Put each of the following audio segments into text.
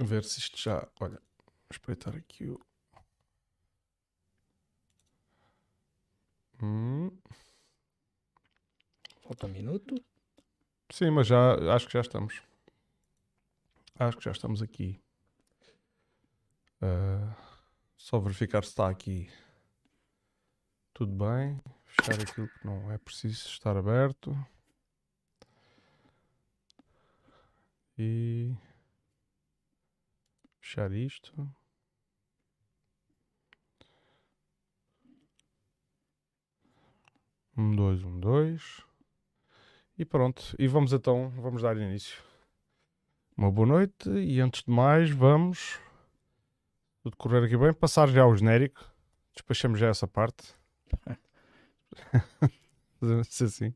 A ver se isto já... Olha, vou espreitar aqui o... Falta um minuto. Sim, mas já acho que já estamos. Acho que já estamos aqui. Só verificar se está aqui tudo bem. Fechar aquilo que não é preciso estar aberto. E fechar isto. Um, dois. E pronto. E vamos então, vamos dar início. Uma boa noite e antes de mais vamos, tudo correr aqui bem, passar já o genérico. Despachamos já essa parte. Fazemos assim.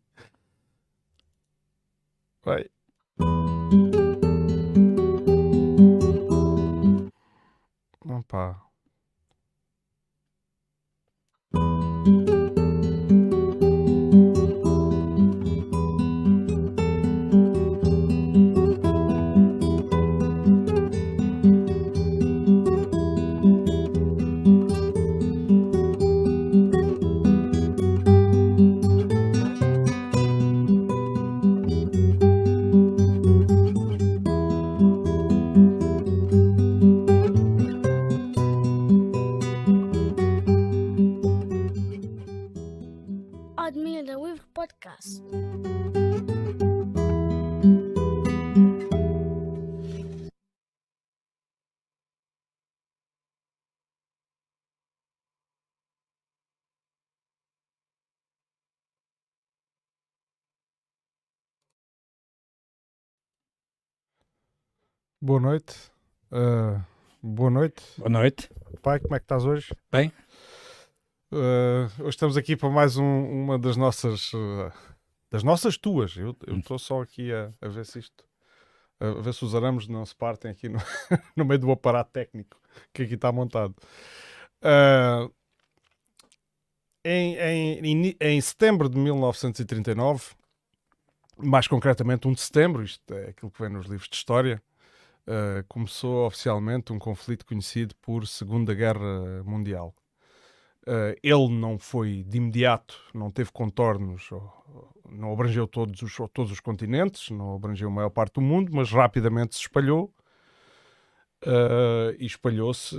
Vai. Opa. Admira Livre Podcast. Boa noite. Boa noite. Boa noite. Pai, como é que estás hoje? Bem? Hoje estamos aqui para mais uma das nossas... das nossas tuas. Eu estou só aqui a ver se isto... A ver se os arames não se partem aqui no, no meio do aparato técnico que aqui está montado. Em setembro de 1939, mais concretamente 1 de setembro, isto é aquilo que vem nos livros de história, começou oficialmente um conflito conhecido por Segunda Guerra Mundial. Ele não foi de imediato, não teve contornos, não abrangeu todos os continentes, não abrangeu a maior parte do mundo, mas rapidamente se espalhou e espalhou-se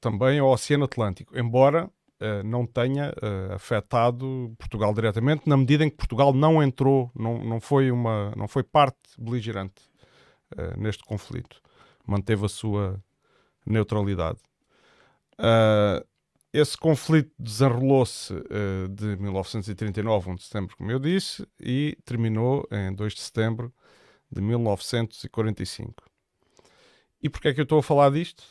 também ao Oceano Atlântico, embora não tenha afetado Portugal diretamente, na medida em que Portugal não entrou, não foi parte beligerante neste conflito, manteve a sua neutralidade. Esse conflito desenrolou-se de 1939, 1 de setembro, como eu disse, e terminou em 2 de setembro de 1945. E porquê é que eu estou a falar disto?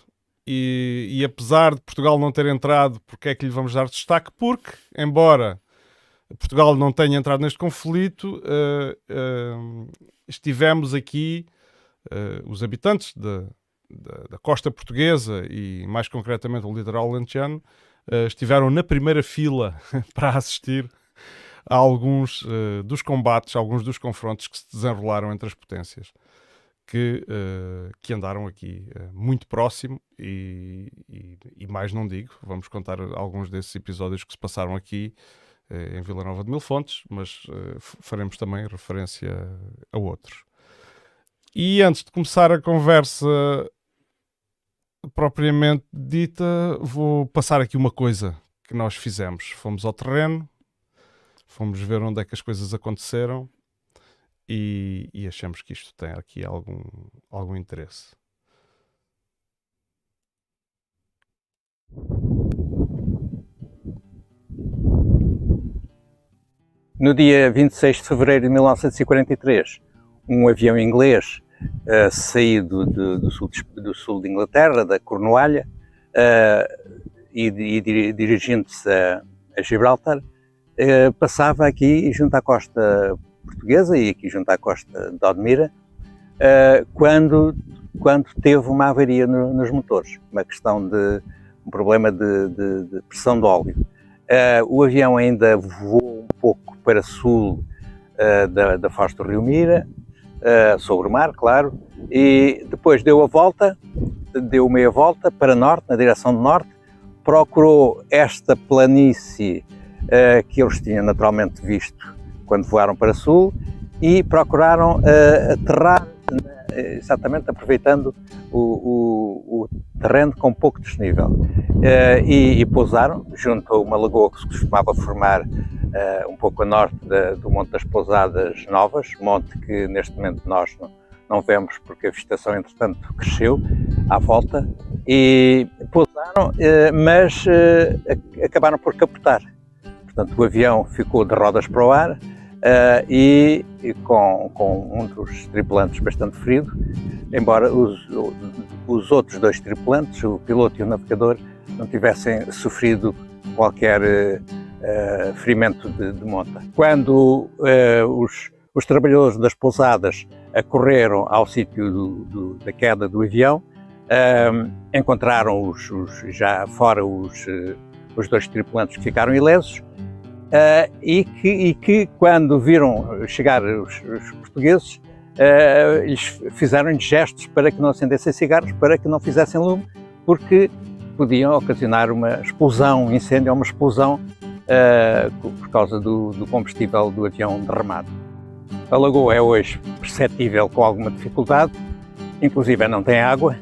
E apesar de Portugal não ter entrado, porquê é que lhe vamos dar destaque? Porque, embora Portugal não tenha entrado neste conflito, estivemos aqui, os habitantes da costa portuguesa e mais concretamente o litoral alentejano, estiveram na primeira fila para assistir a alguns dos combates, alguns dos confrontos que se desenrolaram entre as potências, que andaram aqui muito próximo e mais não digo, vamos contar alguns desses episódios que se passaram aqui em Vila Nova de Mil Fontes, mas faremos também referência a outros. E antes de começar a conversa propriamente dita, vou passar aqui uma coisa que nós fizemos. Fomos ao terreno, fomos ver onde é que as coisas aconteceram e achamos que isto tem aqui algum interesse. No dia 26 de fevereiro de 1943, um avião inglês saído do sul de Inglaterra, da Cornualha, e dirigindo-se a Gibraltar, passava aqui junto à costa portuguesa e aqui junto à costa de Odmira, quando teve uma avaria nos motores, um problema de pressão de óleo. O avião ainda voou um pouco para sul da foz do Rio Mira, sobre o mar, claro, e depois deu meia volta para norte, na direção do norte, procurou esta planície que eles tinham naturalmente visto quando voaram para sul e procuraram aterrar exatamente aproveitando o terreno com pouco desnível e pousaram junto a uma lagoa que se costumava formar um pouco a norte do Monte das Pousadas Novas, monte que neste momento nós não vemos porque a vegetação entretanto cresceu à volta, e pousaram, mas acabaram por capotar. Portanto, o avião ficou de rodas para o ar e com um dos tripulantes bastante ferido, embora os outros dois tripulantes, o piloto e o navegador, não tivessem sofrido qualquer ferimento de monta. Quando os trabalhadores das pousadas acorreram ao sítio da queda do avião, encontraram já fora os dois tripulantes que ficaram ilesos, e que quando viram chegar os portugueses, eles fizeram gestos para que não acendessem cigarros, para que não fizessem lume, porque podiam ocasionar uma explosão, um incêndio ou uma explosão por causa do combustível do avião derramado. A lagoa é hoje perceptível com alguma dificuldade, inclusive não tem água,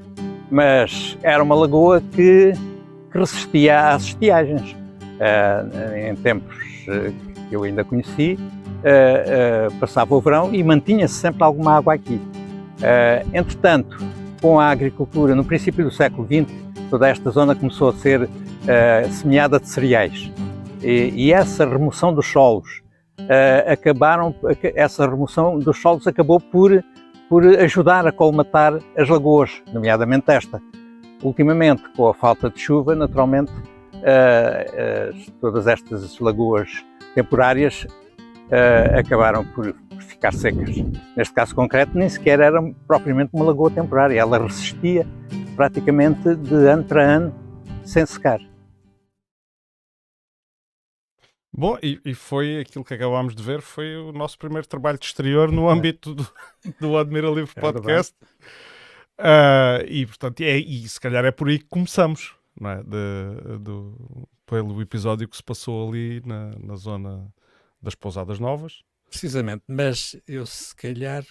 mas era uma lagoa que resistia às estiagens. Em tempos que eu ainda conheci, passava o verão e mantinha-se sempre alguma água aqui. Entretanto, com a agricultura, no princípio do século XX, toda esta zona começou a ser semeada de cereais. E essa remoção dos solos, essa remoção dos solos acabou por ajudar a colmatar as lagoas, nomeadamente esta. Ultimamente, com a falta de chuva, naturalmente, todas estas lagoas temporárias acabaram por ficar secas. Neste caso concreto, nem sequer era propriamente uma lagoa temporária, ela resistia praticamente de ano para ano, sem secar. Bom, e foi aquilo que acabámos de ver, foi o nosso primeiro trabalho de exterior no âmbito do Admira Livre Podcast. E portanto, e se calhar é por aí que começamos, não é? Pelo episódio que se passou ali na zona das Pousadas Novas. Precisamente, mas eu se calhar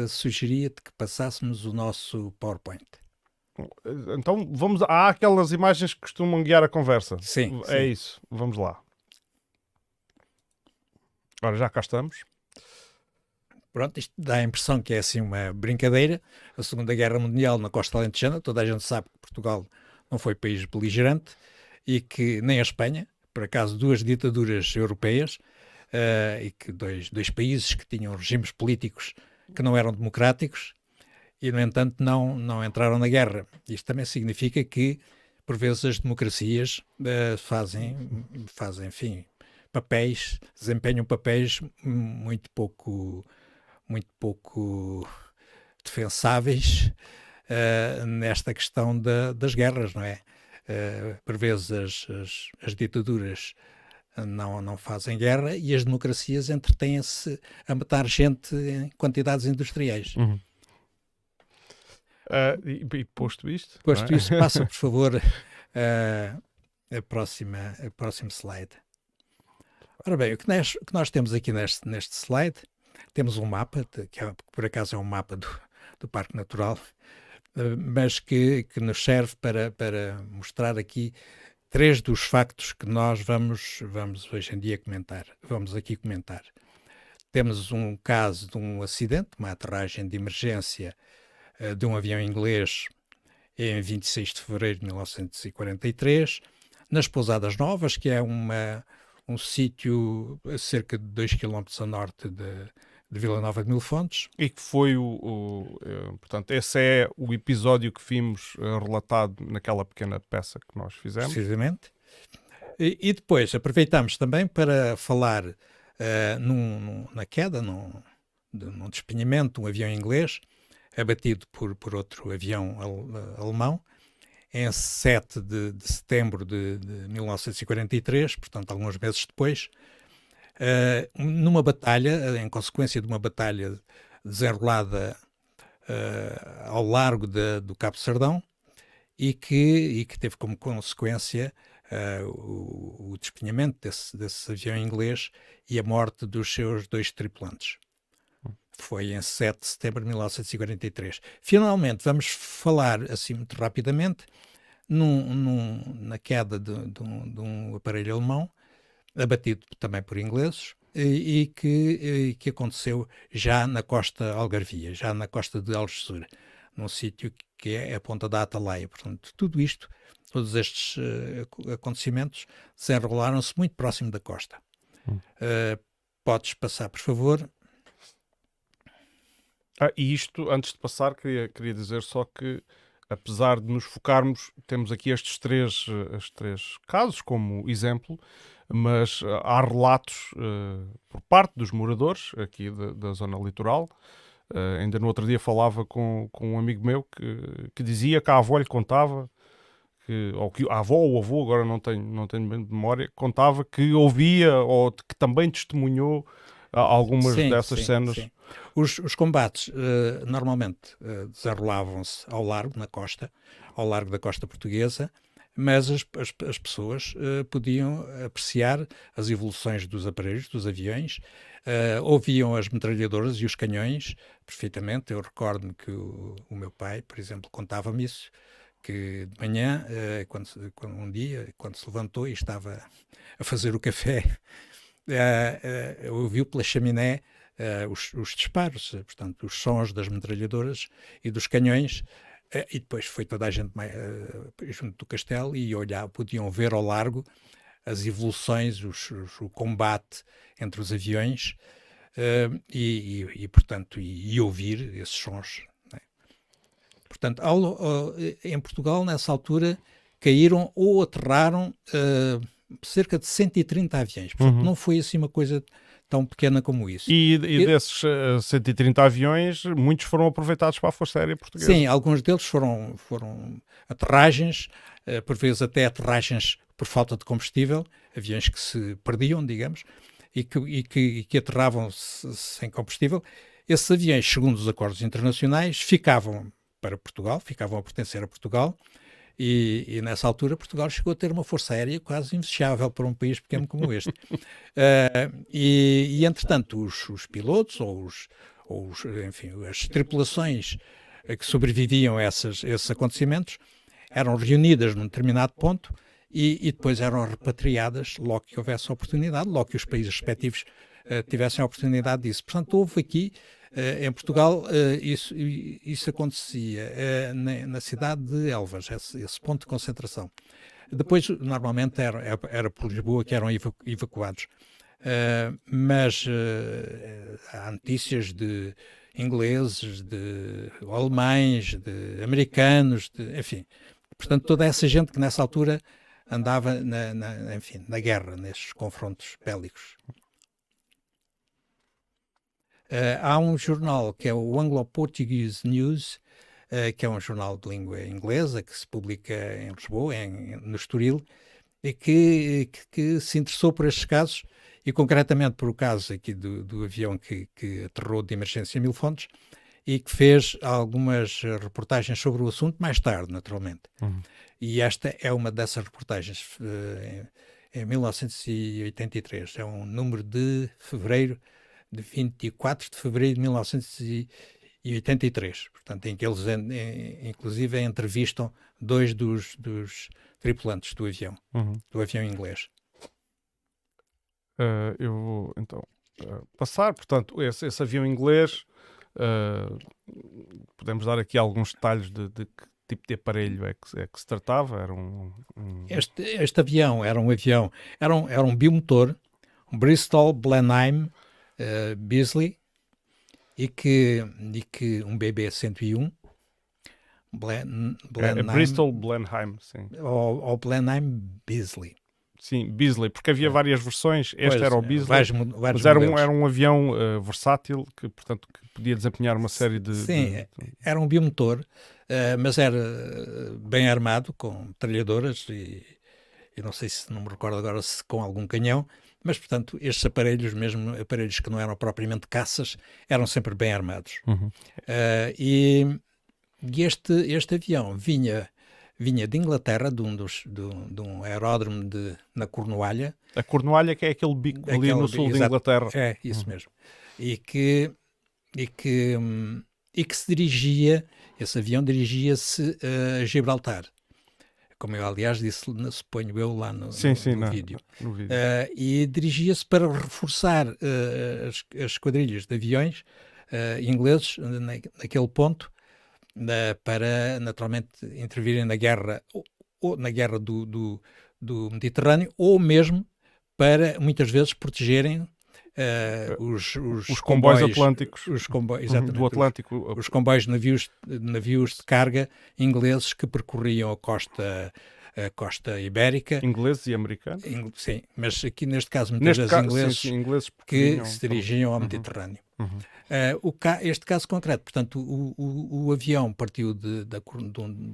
sugeria-te que passássemos o nosso PowerPoint. Então há aquelas imagens que costumam guiar a conversa. Sim. É isso, vamos lá. Ora, já cá estamos. Pronto, isto dá a impressão que é assim uma brincadeira. A Segunda Guerra Mundial na costa alentejana, toda a gente sabe que Portugal não foi país beligerante e que nem a Espanha, por acaso duas ditaduras europeias, e que dois países que tinham regimes políticos que não eram democráticos e, no entanto, não entraram na guerra. Isto também significa que, por vezes, as democracias fazem, enfim, desempenham papéis muito pouco defensáveis nesta questão das guerras, não é? Por vezes as ditaduras não fazem guerra e as democracias entretêm-se a matar gente em quantidades industriais. Uhum. E posto isto, Passa, por favor, a próximo slide. Ora bem, o que nós temos aqui neste slide, temos um mapa, que por acaso é um mapa do Parque Natural, mas que nos serve para mostrar aqui três dos factos que nós vamos hoje em dia comentar. Vamos aqui comentar. Temos um caso de um acidente, uma aterragem de emergência de um avião inglês em 26 de fevereiro de 1943, nas Pousadas Novas, que é um sítio a cerca de 2 km a norte de Vila Nova de Mil Fontes. E que foi portanto, esse é o episódio que vimos relatado naquela pequena peça que nós fizemos. Precisamente. E depois aproveitamos também para falar na queda, num despenhamento de um avião inglês, abatido por outro avião alemão, em 7 de setembro de 1943, portanto, alguns meses depois, numa batalha, em consequência de uma batalha desenrolada ao largo do Cabo de Sardão e que teve como consequência o despenhamento desse avião inglês e a morte dos seus 2 tripulantes. Foi em 7 de setembro de 1943. Finalmente, vamos falar, assim muito rapidamente, na queda de um aparelho alemão, abatido também por ingleses, e que aconteceu já na costa algarvia, já na costa de Algesur, num sítio que é a Ponta da Atalaia. Portanto, todos estes acontecimentos desenrolaram-se muito próximo da costa. Podes passar, por favor. E isto, antes de passar, queria dizer só que, apesar de nos focarmos, temos aqui estes três casos como exemplo, mas há relatos por parte dos moradores aqui da zona litoral. Ainda no outro dia falava com um amigo meu que dizia que a avó lhe contava, ou que a avó ou o avô, agora não tenho bem de memória, contava que ouvia ou que também testemunhou algumas dessas cenas. Sim. Os combates normalmente desenrolavam-se ao largo da costa portuguesa, mas as pessoas podiam apreciar as evoluções dos aparelhos, dos aviões, ouviam as metralhadoras e os canhões perfeitamente. Eu recordo-me que o meu pai, por exemplo, contava-me isso, que de manhã, um dia, quando se levantou e estava a fazer o café, ouviu pela chaminé os disparos, portanto, os sons das metralhadoras e dos canhões, e depois foi toda a gente junto do castelo e podiam ver ao largo as evoluções, o combate entre os aviões portanto, ouvir esses sons. Né? Portanto, em Portugal, nessa altura, caíram ou aterraram cerca de 130 aviões. Portanto, não foi assim uma coisa tão pequena como isso. E desses 130 aviões, muitos foram aproveitados para a Força Aérea Portuguesa. Sim, alguns deles foram aterragens, por vezes até aterragens por falta de combustível, aviões que se perdiam, digamos, e que aterravam sem combustível. Esses aviões, segundo os acordos internacionais, ficavam para Portugal, ficavam a pertencer a Portugal, e nessa altura Portugal chegou a ter uma força aérea quase invejável para um país pequeno como este. Entretanto, os pilotos enfim, as tripulações que sobreviviam a esses acontecimentos eram reunidas num determinado ponto e depois eram repatriadas logo que houvesse oportunidade, logo que os países respectivos tivessem a oportunidade disso. Portanto, houve aqui em Portugal, isso acontecia na cidade de Elvas, esse ponto de concentração. Depois, normalmente, era por Lisboa que eram evacuados. Mas há notícias de ingleses, de alemães, de americanos, enfim. Portanto, toda essa gente que nessa altura andava na guerra, nestes confrontos bélicos. Há um jornal que é o Anglo-Portuguese News, que é um jornal de língua inglesa que se publica em Lisboa, no Estoril, e que se interessou por estes casos, e concretamente por o caso aqui do avião que aterrou de emergência em Mil Fontes, e que fez algumas reportagens sobre o assunto mais tarde, naturalmente. E esta é uma dessas reportagens, em 1983, é um número de 24 de fevereiro de 1983, portanto, em que eles inclusive entrevistam 2 dos tripulantes do avião inglês. Eu vou então passar, portanto, esse avião inglês, podemos dar aqui alguns detalhes de que tipo de aparelho é que se tratava. Era Este avião era um bimotor, um Bristol Blenheim Beasley, e que um BB-101 Bristol Blenheim, sim. Ou Blenheim Beasley. Sim, Beasley, porque havia várias versões. Este era o Beasley, mas era um avião versátil que, portanto, que podia desempenhar uma série de... Sim, era um bimotor, mas era bem armado, com metralhadoras e não sei se, não me recordo agora, se com algum canhão, Mas, portanto, estes aparelhos, mesmo aparelhos que não eram propriamente caças, eram sempre bem armados. E este avião vinha de Inglaterra, de um aeródromo na Cornualha. A Cornualha, que é aquele bico ali no sul de Inglaterra. É, isso mesmo. E que se dirigia, esse avião dirigia-se a Gibraltar. Como eu, aliás, disse, suponho eu, lá no vídeo. No vídeo. E dirigia-se para reforçar as esquadrilhas de aviões ingleses naquele ponto, para, naturalmente, intervirem na guerra, ou na guerra do Mediterrâneo, ou mesmo para, muitas vezes, protegerem os comboios atlânticos do Atlântico, os comboios de navios de carga ingleses que percorriam a costa ibérica. Ingleses e americanos. Sim, mas aqui neste caso muitas vezes ingleses que se dirigiam ao Mediterrâneo. Este caso concreto, portanto, o avião partiu de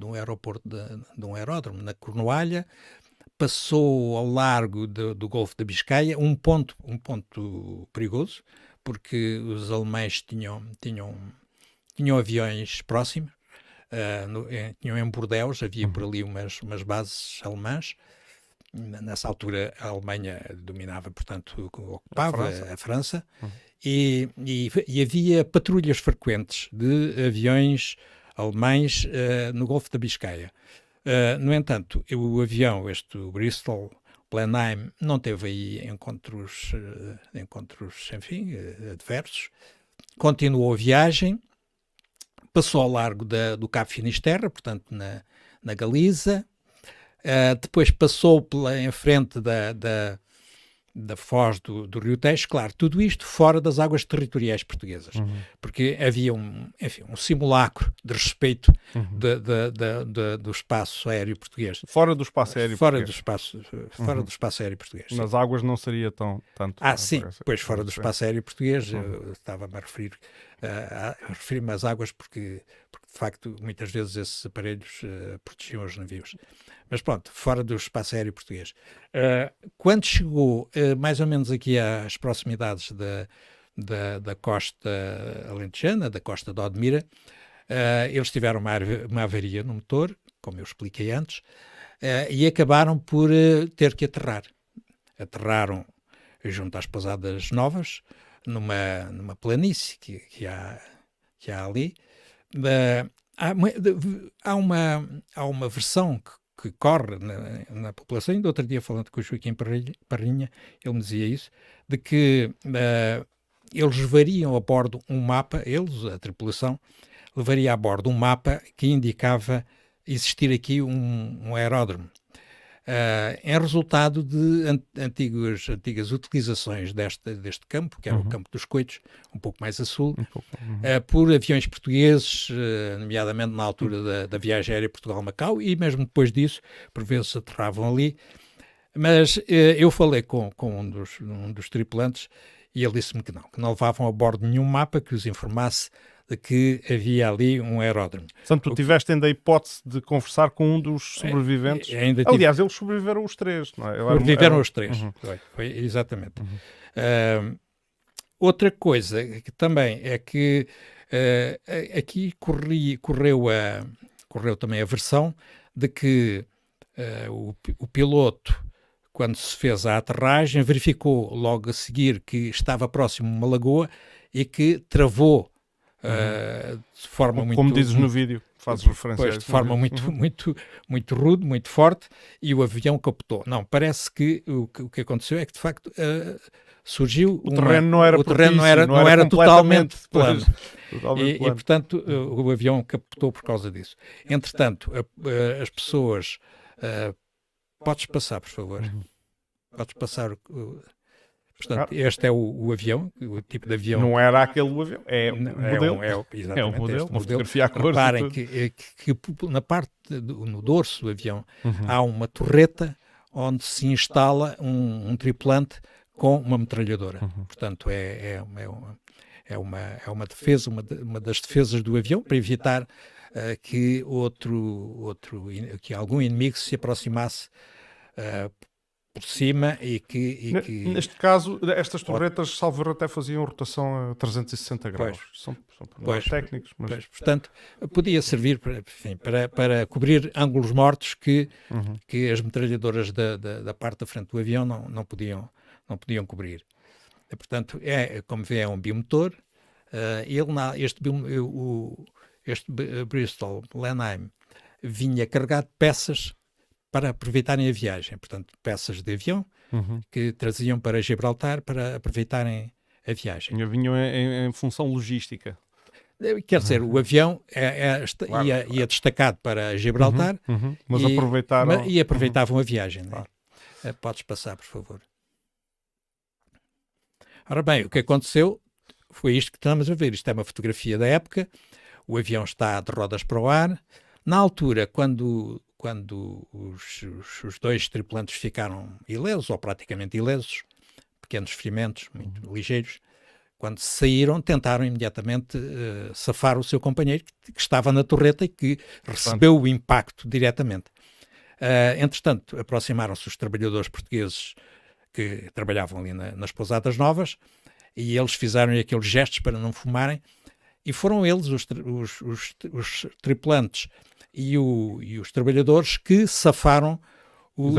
um aeroporto, de um aeródromo na Cornualha, passou ao largo do Golfo da Biscaia, um ponto perigoso, porque os alemães tinham aviões próximos, tinham em Bordeus, havia por ali umas bases alemãs. Nessa altura a Alemanha dominava, portanto, ocupava a França. E havia patrulhas frequentes de aviões alemães no Golfo da Biscaia. No entanto, o avião, o Bristol Blenheim, não teve aí encontros enfim, adversos. Continuou a viagem, passou ao largo do Cabo Finisterre, portanto, na Galiza. Depois passou em frente da foz do Rio Tejo, claro, tudo isto fora das águas territoriais portuguesas, porque havia um simulacro de respeito do espaço aéreo português. Fora do espaço aéreo português. Fora do espaço aéreo português. Nas águas não seria tanto. Sim, pois fora do espaço aéreo português, eu estava-me a referir-me às águas porque, de facto, muitas vezes esses aparelhos protegiam os navios. Mas pronto, fora do espaço aéreo português. Quando chegou mais ou menos aqui às proximidades da costa alentejana, da costa de Odmira, eles tiveram uma avaria no motor, como eu expliquei antes, e acabaram por ter que aterrar. Aterraram junto às Pousadas Novas, numa planície que há ali. Há uma versão que corre na população, ainda outro dia falando com o Joaquim Parrinha, ele me dizia isso, de que eles levariam a bordo um mapa, a tripulação, levaria a bordo um mapa que indicava existir aqui um aeródromo. Em resultado de antigas utilizações deste campo, que era o campo dos Coitos, um pouco mais a sul, por aviões portugueses, nomeadamente na altura da viagem aérea Portugal-Macau, e mesmo depois disso, por vezes aterravam ali. Mas eu falei com um dos tripulantes e ele disse-me que não levavam a bordo nenhum mapa que os informasse de que havia ali um aeródromo. Portanto, tu tiveste ainda a hipótese de conversar com um dos sobreviventes. Aliás, eles sobreviveram os três, não é? Sobreviveram os três, foi exatamente. Outra coisa que também é que aqui correu também a versão de que o piloto, quando se fez a aterragem, verificou logo a seguir que estava próximo a uma lagoa e que travou de forma como dizes no vídeo, fazes referência a isso. De forma muito rude, muito forte, e o avião capotou. Não, parece que o que aconteceu é que, de facto, surgiu... O terreno não era totalmente plano. Totalmente plano. E, portanto, o avião capotou por causa disso. Entretanto, as pessoas... podes passar, por favor. Podes passar... Portanto, este é o avião, o tipo de avião. Não era aquele avião, é o modelo. É o modelo. Uma fotografia à cor. Reparem que na parte, no dorso do avião, há uma torreta onde se instala um tripulante com uma metralhadora. Portanto, é uma defesa, uma das defesas do avião, para evitar que algum inimigo se aproximasse por cima e que Neste caso, estas torretas, salvo erro, até faziam rotação a 360 graus. São problemas técnicos, mas... Pois, portanto, podia servir enfim, para cobrir ângulos mortos que as metralhadoras da parte da frente do avião não podiam cobrir. E, portanto, como vê, é um bimotor. Este Bristol Blenheim vinha carregado de peças para aproveitarem a viagem. Portanto, peças de avião que traziam para Gibraltar para aproveitarem a viagem. Vinham em função logística. Quer dizer, o avião ia destacado para Gibraltar, Mas aproveitavam a viagem. Claro. Né? Podes passar, por favor. Ora bem, o que aconteceu foi isto que estamos a ver. Isto é uma fotografia da época. O avião está de rodas para o ar. Na altura, quando os dois tripulantes ficaram ilesos, ou praticamente ilesos, pequenos ferimentos, muito ligeiros, quando saíram, tentaram imediatamente safar o seu companheiro, que estava na torreta e que recebeu o impacto diretamente. Entretanto, aproximaram-se os trabalhadores portugueses que trabalhavam ali nas pousadas novas, e eles fizeram aqueles gestos para não fumarem, e foram eles, os tripulantes e os trabalhadores, que safaram o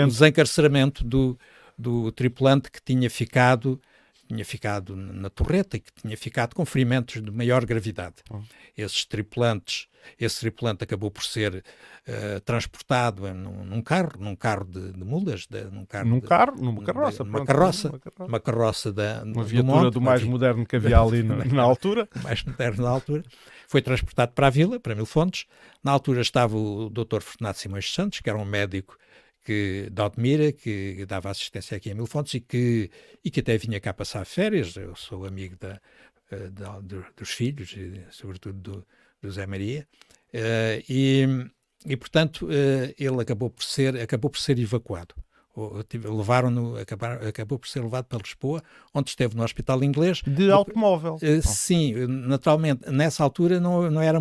desencarceramento do tripulante que tinha ficado na torreta e que tinha ficado com ferimentos de maior gravidade. Esse tripulante acabou por ser transportado num carro de mulas, uma carroça uma viatura do mais moderno que havia ali na altura. Mais moderno na altura. Foi transportado para a vila, para Mil Fontes. Na altura estava o Dr. Fortunato Simões dos Santos, que era um médico de Odmira, que dava assistência aqui a Mil Fontes e que até vinha cá passar férias. Eu sou amigo dos filhos, e sobretudo do Zé Maria. E portanto, ele acabou por ser evacuado. Acabou por ser levado para Lisboa, onde esteve no Hospital Inglês. De automóvel. Sim, naturalmente, nessa altura não era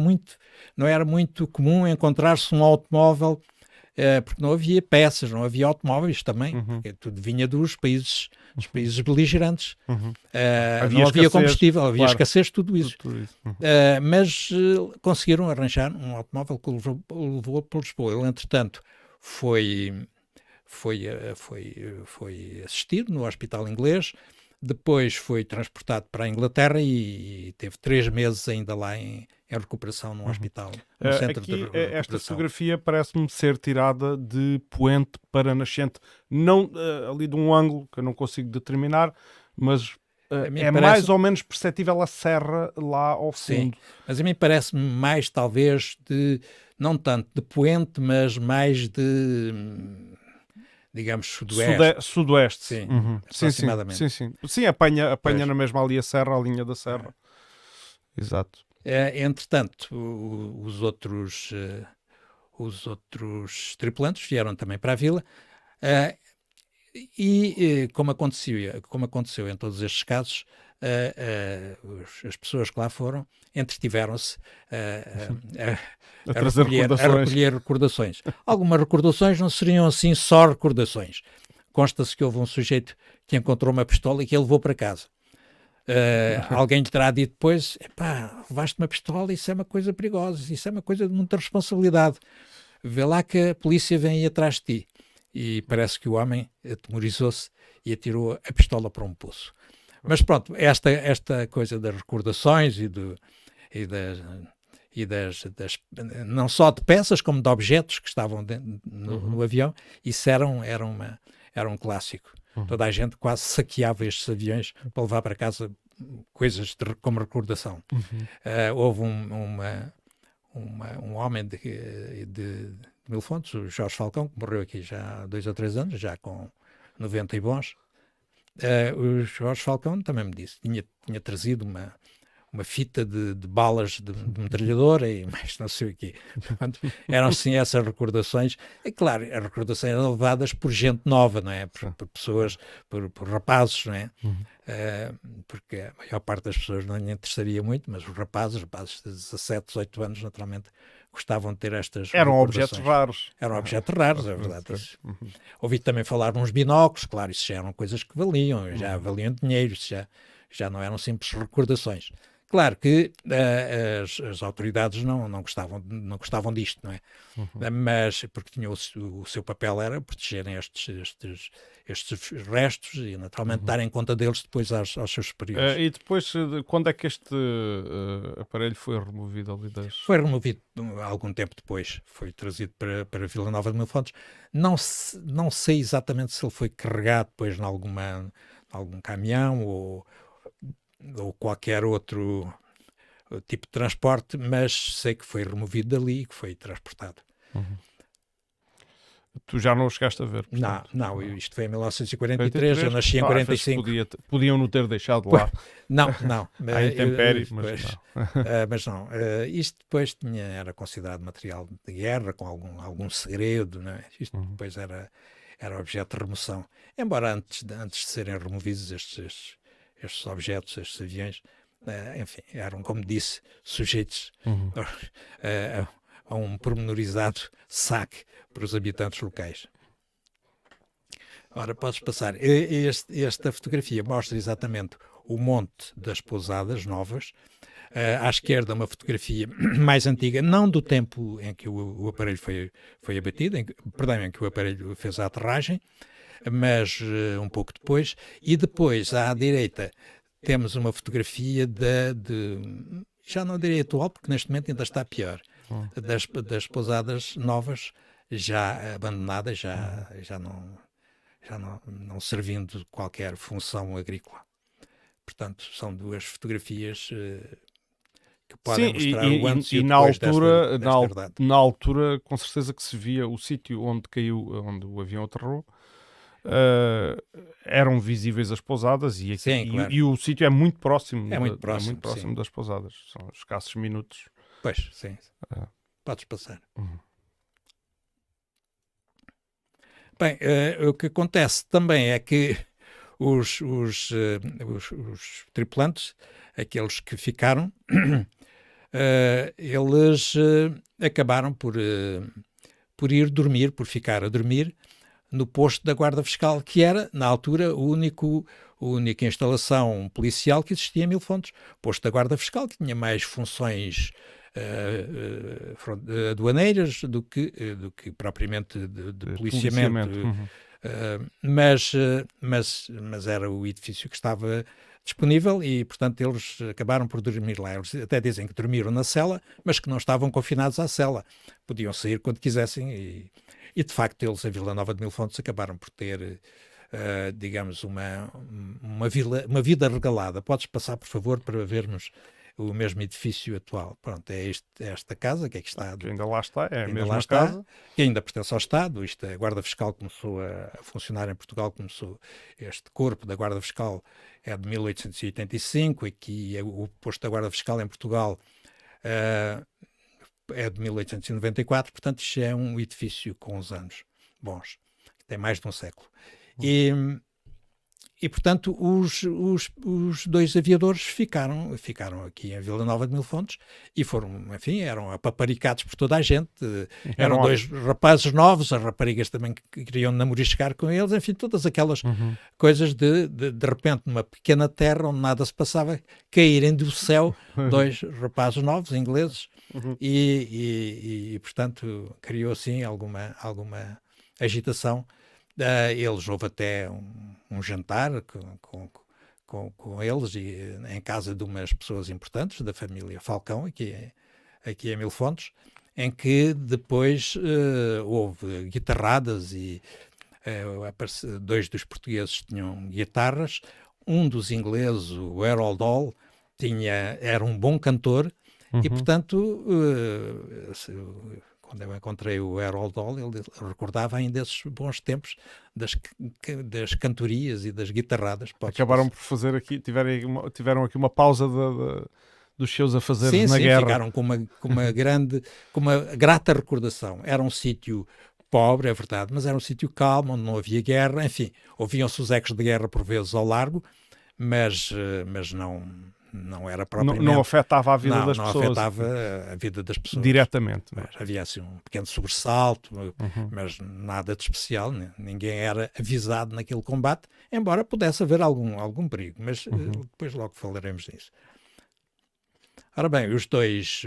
muito comum encontrar-se um automóvel, porque não havia peças, não havia automóveis também, porque tudo vinha dos países beligerantes. Não havia combustível, havia escassez de tudo isso. Mas conseguiram arranjar um automóvel que o levou para Lisboa. Ele, entretanto, foi assistido no Hospital Inglês, depois foi transportado para a Inglaterra e teve 3 meses ainda lá em recuperação num hospital, no centro de recuperação. Esta fotografia parece-me ser tirada de poente para nascente, não ali de um ângulo que eu não consigo determinar, mas mais ou menos perceptível a serra lá ao fundo. Sim, mas a mim parece-me mais, talvez, não tanto de poente, mas mais de... digamos, sudoeste. Sim, aproximadamente. Sim, apanha na mesma ali a linha da serra. Exato. Entretanto, os outros tripulantes vieram também para a vila, como aconteceu em todos estes casos, as pessoas que lá foram entretiveram-se a recolher recordações. Algumas recordações não seriam assim só recordações. Consta-se que houve um sujeito que encontrou uma pistola e que ele levou para casa. Alguém lhe terá dito depois: epá, levaste uma pistola, isso é uma coisa perigosa, isso é uma coisa de muita responsabilidade. Vê lá que a polícia vem aí atrás de ti. E parece que o homem atemorizou-se e atirou a pistola para um poço. Mas pronto, esta coisa das recordações não só de peças, como de objetos que estavam no avião, isso era um clássico. Toda a gente quase saqueava estes aviões para levar para casa coisas como recordação. Houve um homem de Mil Fontes, o Jorge Falcão, que morreu aqui já há 2 ou 3 anos, já com 90 e bons. O Jorge Falcão também me disse, tinha trazido uma fita de balas de metralhadora e mais não sei o quê. Portanto, eram sim essas recordações. É claro, as recordações eram levadas por gente nova, não é? Por pessoas, por rapazes, não é? Porque a maior parte das pessoas não lhe interessaria muito, mas os rapazes de 17, 18 anos, naturalmente, gostavam de ter estas Eram recordações. objetos raros. Eram objetos raros, é verdade. Ouvi também falar nos binóculos, claro, isso já eram coisas que valiam, já valiam dinheiro, isso já não eram simples recordações. Claro que as autoridades não gostavam disto, não é? Mas porque tinha o seu papel era protegerem estes restos e naturalmente darem conta deles depois aos seus superiores. E depois, quando é que este aparelho foi removido ali das... Foi removido algum tempo depois, foi trazido para Vila Nova de Mil Fontes. Não sei exatamente se ele foi carregado depois em algum caminhão ou qualquer outro tipo de transporte, mas sei que foi removido dali e que foi transportado. Tu já não o chegaste a ver? Não, isto foi em 1943, eu nasci em 45. Podiam não ter deixado lá. Não. À intempérie, mas não. Isto depois era considerado material de guerra, com algum segredo, não é? Isto depois era objeto de remoção. Embora antes de serem removidos estes objetos, estes aviões, enfim, eram, como disse, sujeitos a um pormenorizado saque para os habitantes locais. Ora, podes passar. Esta fotografia mostra exatamente o monte das pousadas novas. À esquerda, uma fotografia mais antiga, não do tempo em que o aparelho foi abatido, em que o aparelho fez a aterragem, mas um pouco depois. E depois, à direita, temos uma fotografia já não direi atual, porque neste momento ainda está pior, das pousadas novas, já abandonadas, já não servindo de qualquer função agrícola. Portanto, são duas fotografias que podem mostrar o antes e o depois na altura, com certeza que se via o sítio onde o avião aterrou. Eram visíveis as pousadas e claro. E o sítio é muito próximo, sim. das pousadas, são escassos minutos. Pois, sim. Podes passar. Bem, o que acontece também é que os tripulantes, aqueles que ficaram, eles acabaram por ficar a dormir no posto da Guarda Fiscal, que era, na altura, a única instalação policial que existia em Mil Fontes. O posto da Guarda Fiscal, que tinha mais funções aduaneiras do que propriamente de policiamento. Mas era o edifício que estava disponível e, portanto, eles acabaram por dormir lá. Eles até dizem que dormiram na cela, mas que não estavam confinados à cela. Podiam sair quando quisessem e de facto, eles, em Vila Nova de Mil Fontes, acabaram por ter, digamos, uma vida regalada. Podes passar, por favor, para vermos o mesmo edifício atual. Pronto, é esta casa que aqui está. Que ainda lá está, é a mesma lá está, casa. Que ainda pertence ao Estado. A Guarda Fiscal começou a funcionar em Portugal, este corpo da Guarda Fiscal é de 1885, aqui o posto da Guarda Fiscal em Portugal é de 1894, portanto isto é um edifício com uns anos bons, tem mais de um século. E portanto, os dois aviadores ficaram aqui em Vila Nova de Mil Fontes e eram apaparicados por toda a gente. Eram dois rapazes novos, as raparigas também que queriam namoriscar com eles, enfim, todas aquelas coisas de repente, numa pequena terra onde nada se passava, caírem do céu dois rapazes novos, ingleses, e portanto, criou assim alguma agitação. Houve até um jantar com eles em casa de umas pessoas importantes da família Falcão, aqui em Mil Fontes, em que depois houve guitarradas e dois dos portugueses tinham guitarras, um dos ingleses, o Harold Hall, era um bom cantor e, portanto, quando eu encontrei o Harold Hall, ele recordava ainda esses bons tempos das cantorias e das guitarradas. Acabaram por fazer aqui, tiveram aqui uma pausa dos seus afazeres sim, na sim, guerra. ficaram com uma grata recordação. Era um sítio pobre, é verdade, mas era um sítio calmo, onde não havia guerra, enfim, ouviam-se os ecos de guerra por vezes ao largo, mas não era propriamente... Não afetava a vida das não pessoas. afetava a vida das pessoas. Diretamente. Não é? Mas havia assim um pequeno sobressalto, Uhum. mas nada de especial, ninguém era avisado naquele combate, embora pudesse haver algum perigo, mas depois logo falaremos disso. Ora bem, os dois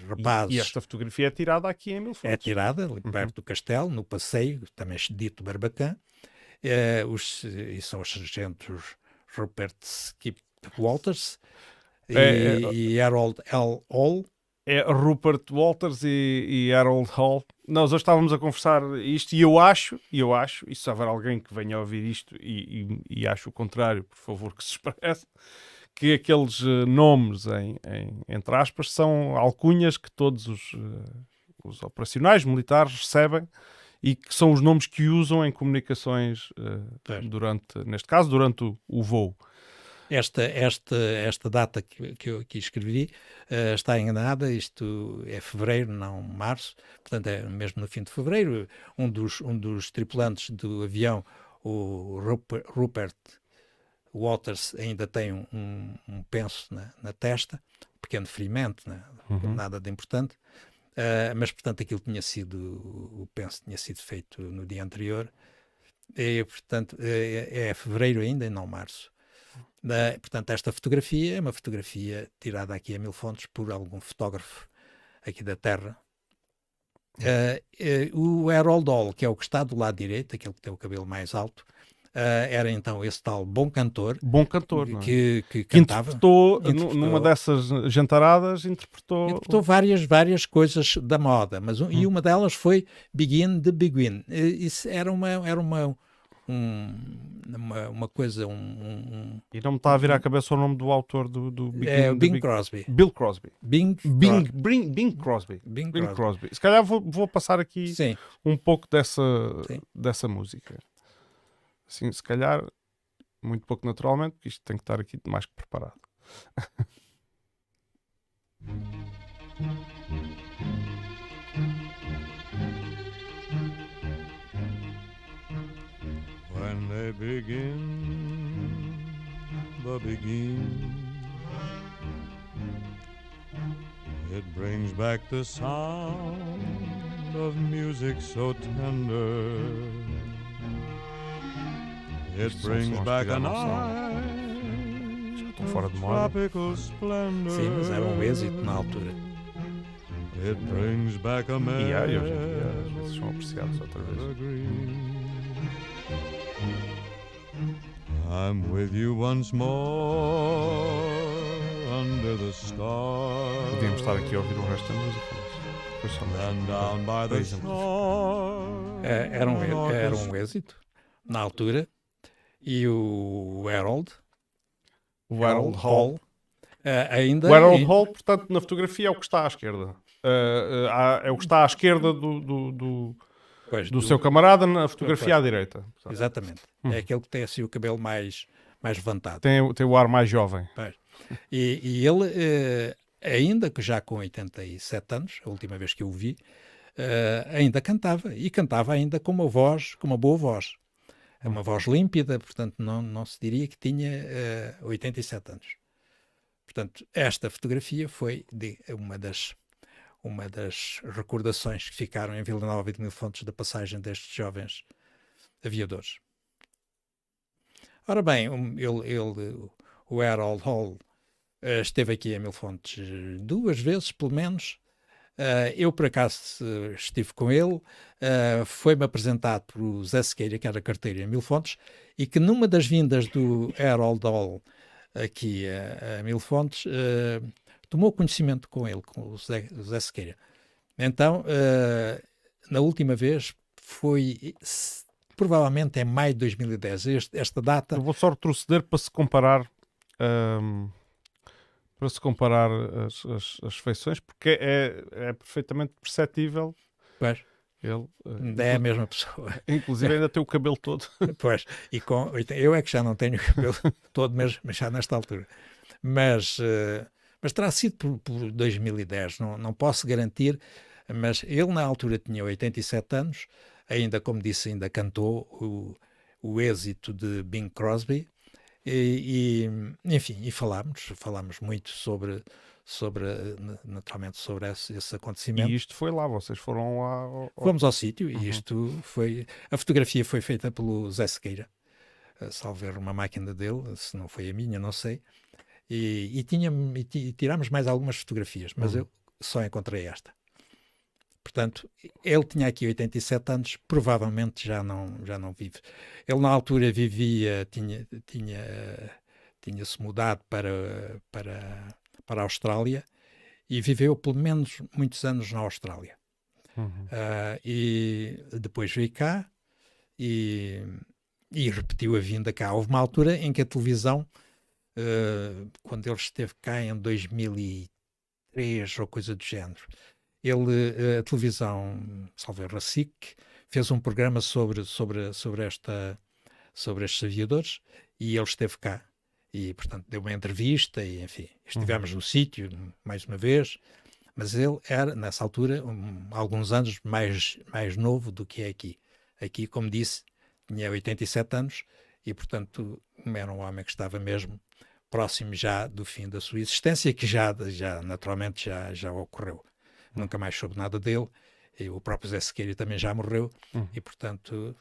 rapazes... E esta fotografia é tirada aqui em Milfontes. É tirada ali perto do castelo, no passeio, também dito Barbacã, e são os sargentos Rupert Skip Walters e Harold L. Hall. É Rupert Walters e Harold Hall. Nós hoje estávamos a conversar isto e eu acho, e se houver alguém que venha a ouvir isto e acho o contrário, por favor que se expresse, que aqueles nomes, entre aspas, são alcunhas que todos os operacionais militares recebem e que são os nomes que usam em comunicações neste caso, durante o voo. Esta data que eu aqui escrevi está enganada, isto é fevereiro, não março, portanto é mesmo no fim de fevereiro. Um dos tripulantes do avião, o Rupert Walters, ainda tem um penso na testa, um pequeno ferimento, nada de importante, mas portanto o penso tinha sido feito no dia anterior, e portanto é fevereiro ainda e não março. Portanto, esta fotografia é uma fotografia tirada aqui a Milfontes por algum fotógrafo aqui da terra. O Harold Hall, que é o que está do lado direito, aquele que tem o cabelo mais alto, era então esse tal bom cantor. Bom cantor, não é? Que cantava. Interpretou, numa dessas jantaradas, interpretou várias coisas da moda, e uma delas foi Begin the Begin. Isso era uma coisa, E não me está a vir à cabeça o nome do autor do Bing Crosby. Bill Crosby. Bing Crosby. Bing Crosby. Se calhar vou passar aqui um pouco dessa música. Assim, se calhar, muito pouco naturalmente, porque isto tem que estar aqui mais que preparado. When they begin the begin, it brings back the sound of music so tender. It brings back a night of tropical splendor. Sim, mas era um êxito na altura. It brings back a E hoje em dia, às memory vezes são apreciados outra vez. I'm with you once more under the stars. Podíamos estar aqui a ouvir o resto da música, mas depois só And down by the shore. Era um êxito na altura. E o Harold Hall ainda... O Harold Hall, portanto, na fotografia é o que está à esquerda. É o que está à esquerda do seu camarada, na fotografia à direita. Portanto. Exatamente. É aquele que tem assim o cabelo mais levantado. Tem o ar mais jovem. E ele, ainda que já com 87 anos, a última vez que eu o vi, ainda cantava. E cantava ainda com uma boa voz. É uma voz límpida, portanto não se diria que tinha 87 anos. Portanto, esta fotografia foi uma das recordações que ficaram em Vila Nova de Milfontes da passagem destes jovens aviadores. Ora bem, o Harold Hall esteve aqui em Milfontes 2 vezes, pelo menos. Eu, por acaso, estive com ele, foi-me apresentado por Zé Sequeira, que era carteiro em Milfontes, e que numa das vindas do Harold Hall aqui a Milfontes, tomou conhecimento com ele, com o Zé Sequeira. Então, na última vez, foi provavelmente em maio de 2010, esta data... Eu vou só retroceder para se comparar... as feições, porque é perfeitamente perceptível. Pois. Ele é a mesma pessoa. Inclusive ainda tem o cabelo todo. Pois, eu é que já não tenho o cabelo todo, mas já nesta altura. Mas mas terá sido por 2010, não posso garantir, mas ele na altura tinha 87 anos, ainda, como disse, ainda cantou o êxito de Bing Crosby, enfim, e falámos muito sobre naturalmente sobre esse acontecimento. E isto foi lá, vocês foram lá? Fomos ao sítio e isto foi... A fotografia foi feita pelo Zé Sequeira, salvo erro, uma máquina dele, se não foi a minha, não sei. E tirámos mais algumas fotografias, mas eu só encontrei esta. Portanto, ele tinha aqui 87 anos, provavelmente já não vive. Ele na altura vivia, tinha-se mudado para a Austrália e viveu pelo menos muitos anos na Austrália. E depois veio cá e repetiu a vinda cá. Houve uma altura em que a televisão, quando ele esteve cá em 2003 ou coisa do género, a televisão, salvo erro, a SIC, fez um programa sobre estes aviadores e ele esteve cá. E, portanto, deu uma entrevista e, enfim, estivemos no sítio, mais uma vez, mas ele era, nessa altura, alguns anos mais novo do que é aqui. Aqui, como disse, tinha 87 anos e, portanto, era um homem que estava mesmo próximo já do fim da sua existência, que já naturalmente já ocorreu. Nunca mais soube nada dele, e o próprio Zé Sequeira também já morreu, e, portanto,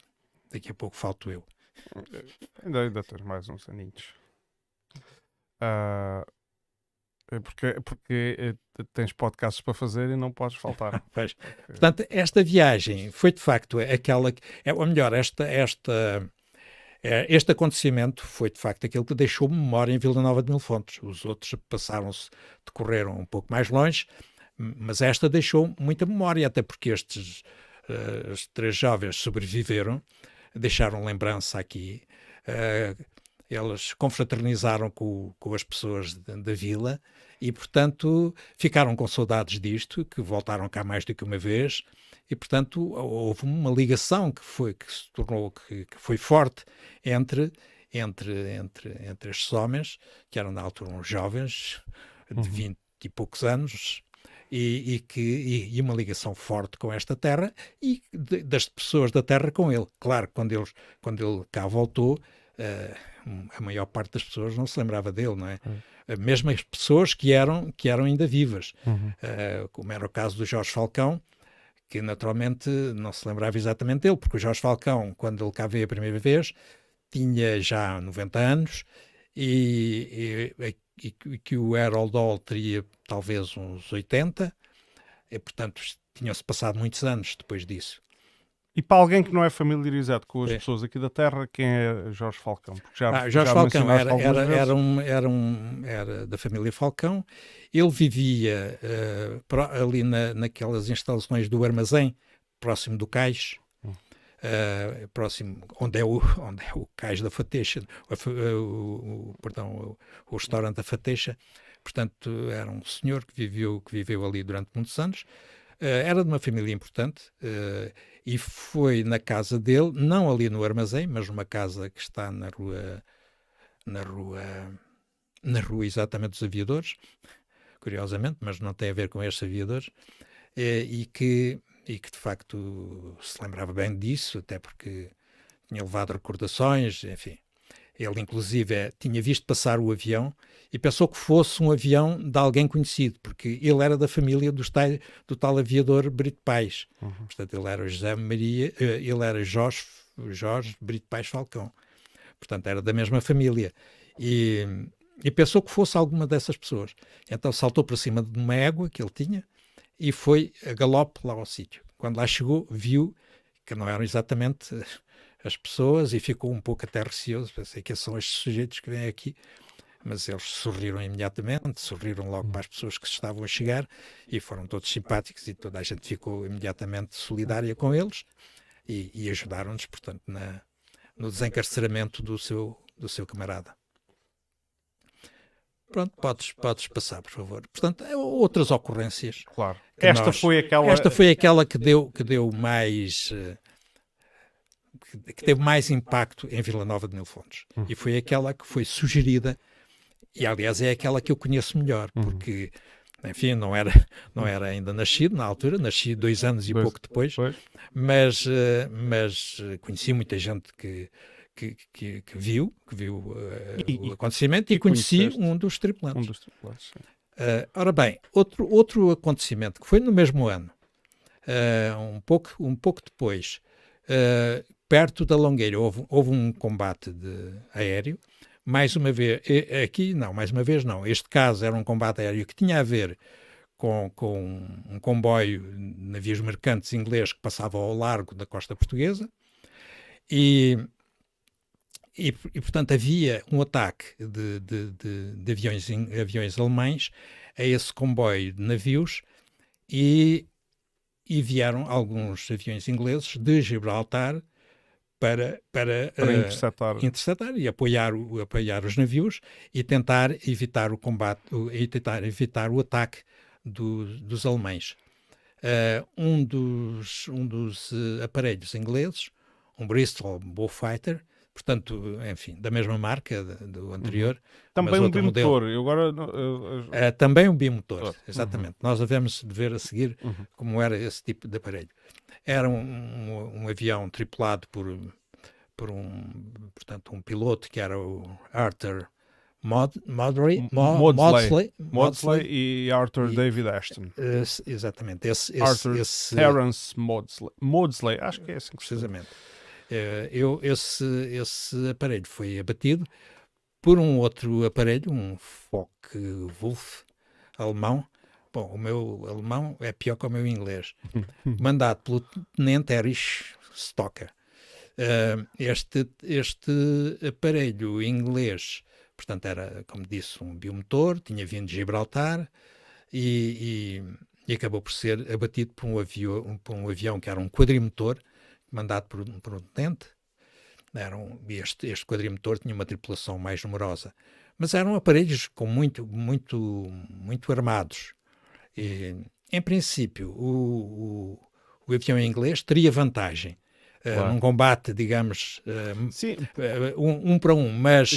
daqui a pouco falto eu. Ainda tens mais uns aninhos. Porque tens podcasts para fazer e não podes faltar. Portanto, esta viagem foi de facto aquela que, ou melhor, este acontecimento foi de facto aquele que deixou memória em Vila Nova de Mil Fontes. Os outros decorreram um pouco mais longe, mas esta deixou muita memória, até porque estes 3 jovens sobreviveram, deixaram lembrança aqui. Eles confraternizaram com as pessoas da vila e, portanto, ficaram com saudades disto, que voltaram cá mais do que uma vez, e, portanto, houve uma ligação que se tornou, que foi forte entre estes homens, que eram na altura uns jovens, de 20 e poucos anos, e uma ligação forte com esta terra e das pessoas da terra com ele. Claro, quando ele cá voltou, a maior parte das pessoas não se lembrava dele, não é? Mesmo as pessoas que eram ainda vivas, como era o caso do Jorge Falcão, que naturalmente não se lembrava exatamente dele, porque o Jorge Falcão, quando ele cá veio a primeira vez, tinha já 90 anos e que o Harold Dahl teria talvez uns 80, e portanto tinham-se passado muitos anos depois disso. E para alguém que não é familiarizado com as pessoas aqui da Terra, quem é Jorge Falcão? Porque Jorge Falcão era da família Falcão. Ele vivia ali naquelas instalações do armazém, próximo do cais, próximo onde é o cais da Fateixa, perdão, o restaurante da Fateixa. Portanto, era um senhor que viveu ali durante muitos anos. Era de uma família importante e foi na casa dele, não ali no armazém, mas numa casa que está na rua exatamente dos aviadores, curiosamente, mas não tem a ver com estes aviadores, e que de facto se lembrava bem disso, até porque tinha levado recordações, enfim. Ele, inclusive, tinha visto passar o avião e pensou que fosse um avião de alguém conhecido, porque ele era da família do tal aviador Brito Paes. Portanto, ele era Jorge Brito Paes Falcão. Portanto, era da mesma família. E pensou que fosse alguma dessas pessoas. Então saltou para cima de uma égua que ele tinha e foi a galope lá ao sítio. Quando lá chegou, viu que não eram exatamente as pessoas e ficou um pouco até receoso. Pensei que são estes sujeitos que vêm aqui, mas eles sorriram imediatamente, sorriram logo para as pessoas que estavam a chegar e foram todos simpáticos e toda a gente ficou imediatamente solidária com eles e ajudaram-nos, portanto, no desencarceramento do seu camarada. Pronto, podes passar, por favor. Portanto, outras ocorrências. Claro. Esta foi aquela que deu mais... que teve mais impacto em Vila Nova de Mil Fontes. E foi aquela que foi sugerida E, aliás, é aquela que eu conheço melhor, porque, enfim, não era ainda nascido na altura, nasci 2 anos e pouco depois, mas conheci muita gente que viu o acontecimento e conheci um dos tripulantes. Sim. Ora bem, outro acontecimento que foi no mesmo ano, um pouco depois, perto da Longueira, houve um combate aéreo. Mais uma vez não. Este caso era um combate aéreo que tinha a ver com um comboio de navios mercantes inglês que passava ao largo da costa portuguesa e portanto, havia um ataque de aviões alemães a esse comboio de navios e vieram alguns aviões ingleses de Gibraltar para interceptar e apoiar os navios e tentar evitar o combate e tentar evitar o ataque dos alemães. Um dos aparelhos ingleses, um Bristol Bullfighter, portanto, enfim, da mesma marca do anterior. Também um bimotor. Também um bimotor, exatamente. Nós devemos ver a seguir como era esse tipo de aparelho. Era um avião tripulado por um piloto que era o Arthur Maudsley e Arthur David Ashton. Exatamente. Arthur Terence Maudsley, acho que é assim que se chama. Precisamente. Esse aparelho foi abatido por um outro aparelho, um Focke-Wulf alemão. Bom, o meu alemão é pior que o meu inglês. Mandado pelo tenente Erich Stocker. Este aparelho inglês, portanto, era, como disse, um bimotor, tinha vindo de Gibraltar e acabou por ser abatido por um avião que era um quadrimotor, mandado por um tenente. Este quadrimotor tinha uma tripulação mais numerosa, mas eram aparelhos com muito armados. E, em princípio, o avião inglês teria vantagem num combate, digamos, um para um, mas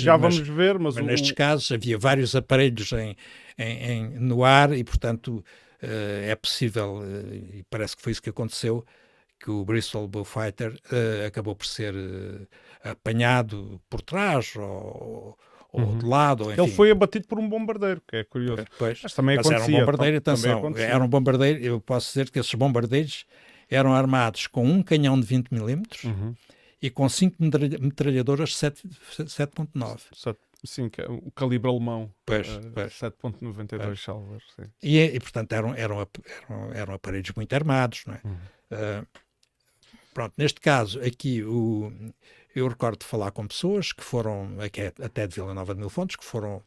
nestes casos havia vários aparelhos no ar e, portanto, é possível, e parece que foi isso que aconteceu, que o Bristol Bullfighter acabou por ser apanhado por trás ou de lado. Enfim. Ele foi abatido por um bombardeiro, que é curioso. Mas também acontecia. Era um bombardeiro, atenção, era um bombardeiro, eu posso dizer que esses bombardeiros eram armados com um canhão de 20 mm e com 5 metralhadoras 7.9. Sim, que é o calibre alemão. 7.92 pois. salvas. E, portanto, eram aparelhos muito armados, não é? Pronto, neste caso, aqui eu recordo de falar com pessoas que foram, até de Vila Nova de Mil Fontes, que foram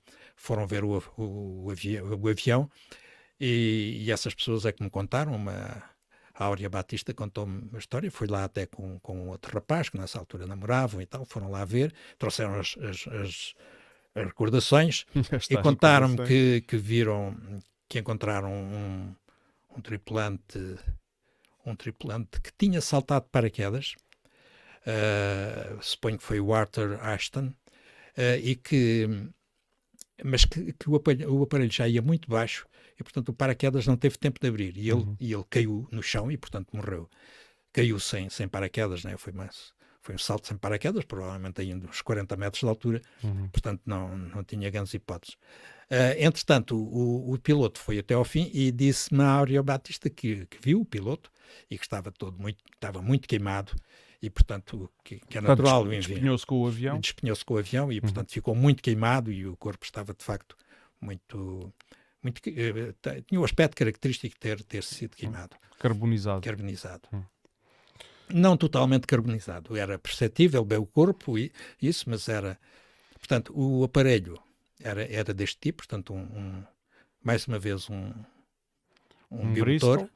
ver o avião e essas pessoas é que me contaram, a Áurea Batista contou-me uma história, fui lá até com outro rapaz, que nessa altura namoravam e tal, foram lá ver, trouxeram as recordações e contaram-me que viram, que encontraram um tripulante que tinha saltado de paraquedas, suponho que foi o Arthur Ashton, mas que o aparelho já ia muito baixo e, portanto, o paraquedas não teve tempo de abrir e ele caiu no chão e, portanto, morreu. Caiu sem paraquedas, né? Foi um salto sem paraquedas, provavelmente ainda uns 40 metros de altura, portanto não tinha grandes hipóteses. Entretanto, o piloto foi até ao fim e disse-me a Áurea Batista que viu o piloto e que estava muito queimado e, portanto, que é natural. Despenhou-se com o avião. Despenhou-se com o avião e, portanto, ficou muito queimado e o corpo estava, de facto, muito tinha o aspecto característico de ter sido queimado. Carbonizado. Não totalmente carbonizado. Era perceptível bem o corpo e isso, mas era... Portanto, o aparelho era deste tipo, portanto, mais uma vez um bimotor,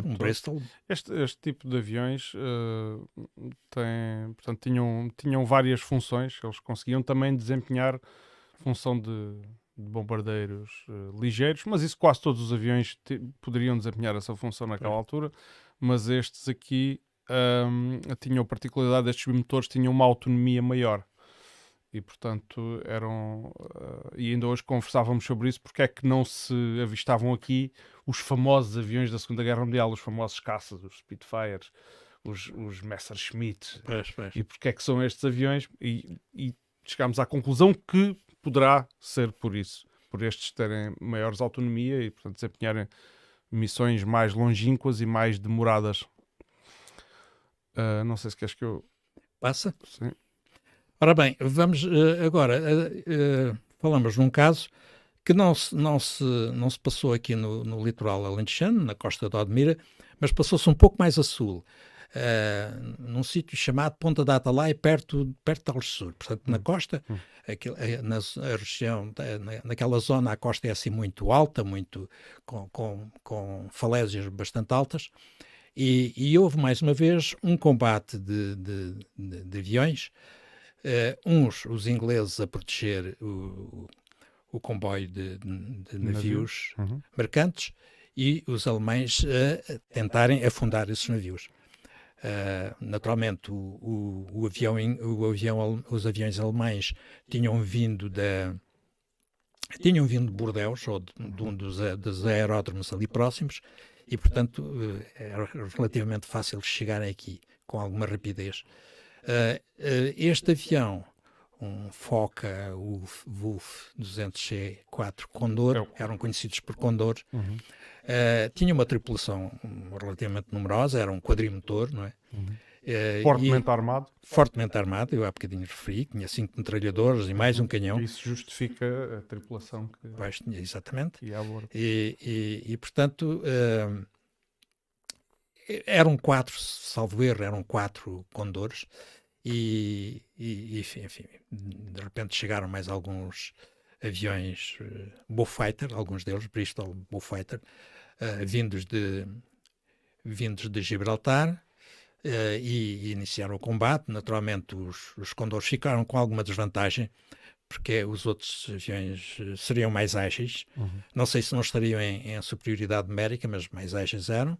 um Bristol. Este tipo de aviões tinham várias funções. Eles conseguiam também desempenhar função de bombardeiros ligeiros, mas isso quase todos os aviões poderiam desempenhar essa função naquela altura, mas estes aqui tinham a particularidade, estes bimotores tinham uma autonomia maior E, portanto, e ainda hoje conversávamos sobre isso, porque é que não se avistavam aqui os famosos aviões da Segunda Guerra Mundial, os famosos caças, os Spitfires, os Messerschmitt, e porque é que são estes aviões, e chegámos à conclusão que poderá ser por isso, por estes terem maiores autonomia e, portanto, desempenharem missões mais longínquas e mais demoradas. Não sei se queres que eu... Passa? Sim. Ora bem, vamos agora, falamos num caso que não se passou aqui no litoral alentejano, na costa de Odmira, mas passou-se um pouco mais a sul, num sítio chamado Ponta da Atalaia, perto de Algesur. Portanto, na costa, na região, naquela zona, a costa é assim muito alta, muito, com falésias bastante altas, e houve mais uma vez um combate de aviões, os ingleses a proteger o comboio de navios mercantes e os alemães a tentarem afundar esses navios. Naturalmente, os aviões alemães tinham vindo de Bordeaux ou de um dos aeródromos ali próximos e, portanto, era relativamente fácil chegarem aqui com alguma rapidez. Este avião, um Fokker Wolf 200C4 Condor, eram conhecidos por Condor, tinha uma tripulação relativamente numerosa, era um quadrimotor, não é? Fortemente armado, eu há bocadinho referi, tinha 5 metralhadores e mais um canhão. Isso justifica a tripulação que exatamente. ia a bordo. E portanto, eram 4, salvo erro, eram 4 Condores e enfim, de repente chegaram mais alguns aviões Beaufighter, alguns deles, Bristol Beaufighter, vindos de Gibraltar, e iniciaram o combate. Naturalmente os Condores ficaram com alguma desvantagem, porque os outros aviões seriam mais ágeis. Não sei se não estariam em superioridade numérica, mas mais ágeis eram,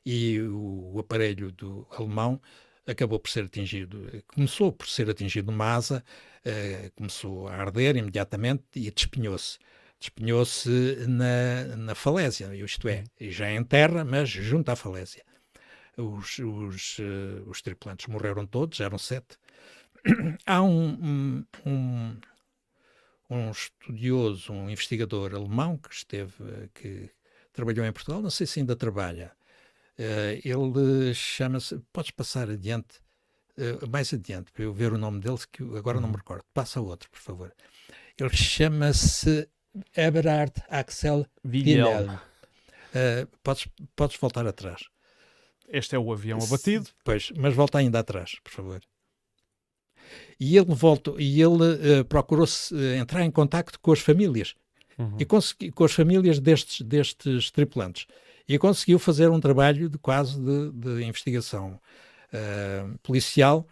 e o aparelho do alemão acabou por ser atingido, começou por ser atingido uma asa, começou a arder imediatamente e despenhou-se na falésia, isto é, já em terra, mas junto à falésia. Os tripulantes morreram todos, eram 7. Há um estudioso, um investigador alemão que trabalhou em Portugal, não sei se ainda trabalha. Ele chama-se, podes passar adiante, mais adiante, para eu ver o nome dele, que agora não me recordo. Passa outro, por favor. Ele chama-se Eberhard Axel Wilhelm. Podes voltar atrás. Este é o avião abatido. Pois, mas volta ainda atrás, por favor. E ele procurou-se entrar em contacto com as famílias, e com as famílias destes tripulantes, e conseguiu fazer um trabalho de investigação policial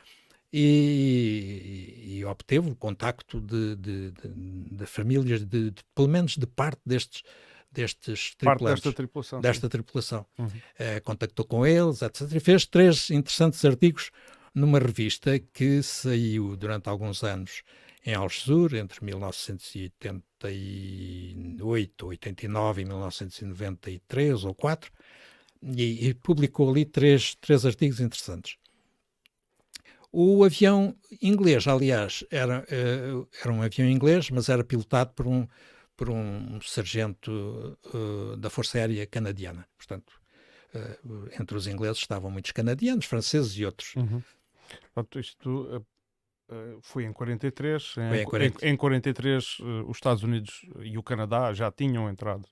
e obteve o contacto de famílias, pelo menos de parte destes tripulantes, desta tripulação. Contactou com eles, etc. E fez 3 interessantes artigos numa revista que saiu durante alguns anos em Algesur, entre 1988, 89 e 1993 ou 4, e publicou ali 3 artigos interessantes. O avião inglês, aliás, era um avião inglês, mas era pilotado por um sargento da Força Aérea Canadiana. Portanto, entre os ingleses estavam muitos canadianos, franceses e outros. Portanto, isto foi em 43. Em 43, os Estados Unidos e o Canadá já tinham entrado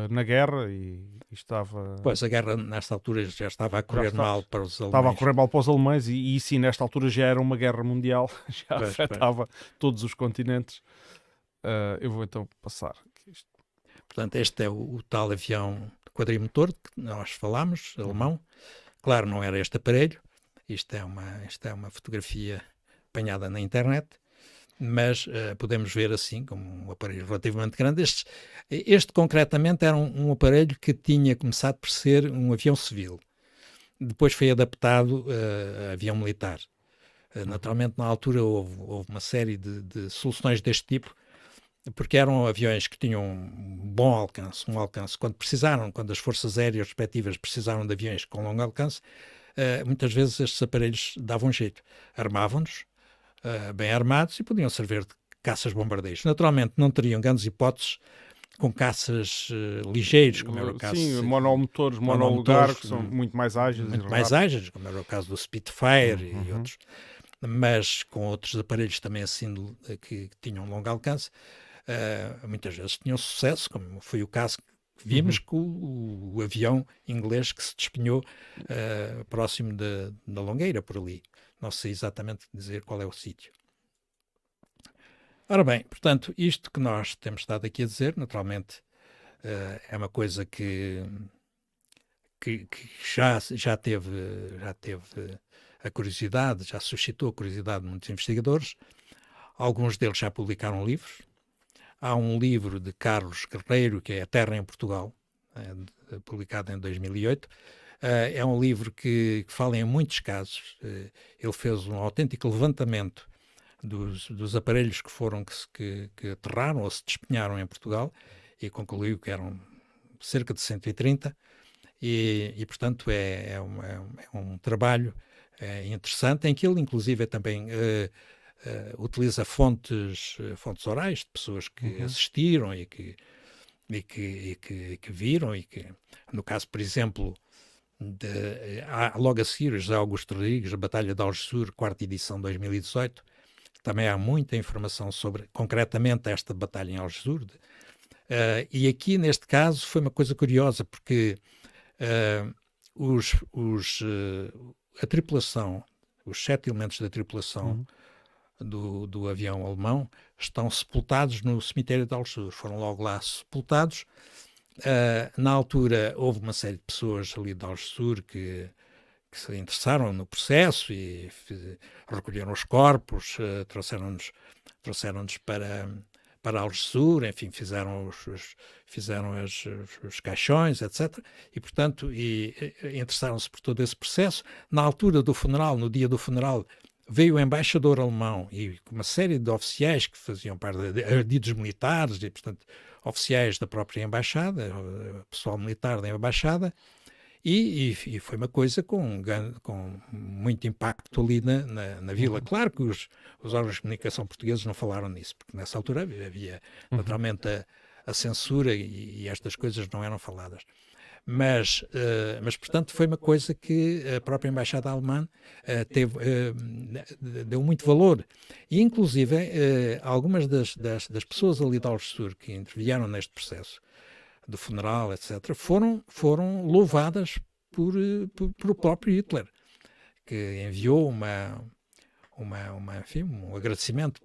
na guerra e estava... Pois, a guerra nesta altura já estava a correr mal para os alemães. Estava a correr mal para os alemães e sim, nesta altura já era uma guerra mundial, já afetava todos os continentes. Eu vou então passar aqui isto. Portanto, este é o tal avião quadrimotor que nós falámos, alemão. Claro, não era este aparelho. Isto é uma fotografia apanhada na internet, mas podemos ver assim, como um aparelho relativamente grande. Este concretamente era um aparelho que tinha começado por ser um avião civil. Depois foi adaptado a avião militar. Naturalmente, na altura houve uma série de soluções deste tipo, porque eram aviões que tinham um bom alcance, quando as forças aéreas respectivas precisaram de aviões com longo alcance, muitas vezes estes aparelhos davam jeito, armavam-nos, bem armados, e podiam servir de caças-bombardeiros. Naturalmente, não teriam grandes hipóteses com caças ligeiros, como era o caso... Sim, monomotores, monolugar, que são muito mais ágeis. Muito mais ágeis, como era o caso do Spitfire e outros. Mas com outros aparelhos também assim que tinham longo alcance, muitas vezes tinham sucesso, como foi o caso que vimos com o avião inglês que se despenhou próximo da Longueira, por ali. Não sei exatamente dizer qual é o sítio. Ora bem, portanto, isto que nós temos estado aqui a dizer, naturalmente, é uma coisa que já teve a curiosidade, já suscitou a curiosidade de muitos investigadores. Alguns deles já publicaram livros. Há um livro de Carlos Guerreiro, que é A Terra em Portugal, publicado em 2008. É um livro que fala em muitos casos. Ele fez um autêntico levantamento dos aparelhos que aterraram ou se despenharam em Portugal e concluiu que eram cerca de 130 e portanto é um trabalho interessante, em que ele inclusive também utiliza fontes orais de pessoas que assistiram e que viram, e que no caso, por exemplo, logo a seguir, José Augusto Rodrigues, a Batalha de Algesur, 4ª edição 2018, também há muita informação sobre, concretamente, esta batalha em Algesur. E aqui, neste caso, foi uma coisa curiosa, porque a tripulação, os 7 elementos da tripulação do avião alemão estão sepultados no cemitério de Algesur. Foram logo lá sepultados. Na altura, houve uma série de pessoas ali de Algesur que se interessaram no processo e recolheram os corpos, trouxeram-nos para Algesur, enfim, fizeram os caixões, etc. E, portanto, interessaram-se por todo esse processo. Na altura do funeral, no dia do funeral, veio o embaixador alemão e uma série de oficiais que faziam parte de ardidos militares e, portanto, oficiais da própria embaixada, pessoal militar da embaixada, e foi uma coisa com muito impacto ali na vila. Claro que os órgãos de comunicação portugueses não falaram nisso, porque nessa altura havia naturalmente a censura e estas coisas não eram faladas. Mas, portanto, foi uma coisa que a própria embaixada alemã deu muito valor. E, inclusive, algumas das pessoas ali de Algesur que intervieram neste processo do funeral, etc., foram louvadas por o próprio Hitler, que enviou enfim, um agradecimento,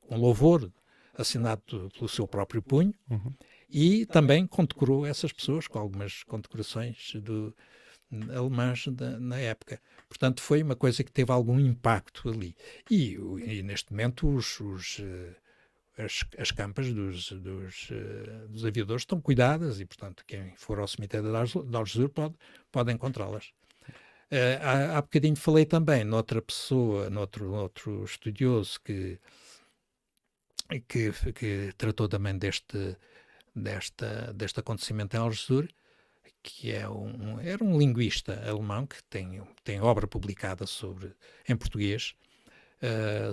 um louvor assinado pelo seu próprio punho, e também condecorou essas pessoas com algumas condecorações alemãs na época. Portanto, foi uma coisa que teve algum impacto ali. E neste momento as campas dos aviadores estão cuidadas e, portanto, quem for ao cemitério de Algesur pode encontrá-las. Há bocadinho falei também noutra pessoa, noutro estudioso que tratou também deste acontecimento em Algesur, que era um linguista alemão que tem obra publicada em português,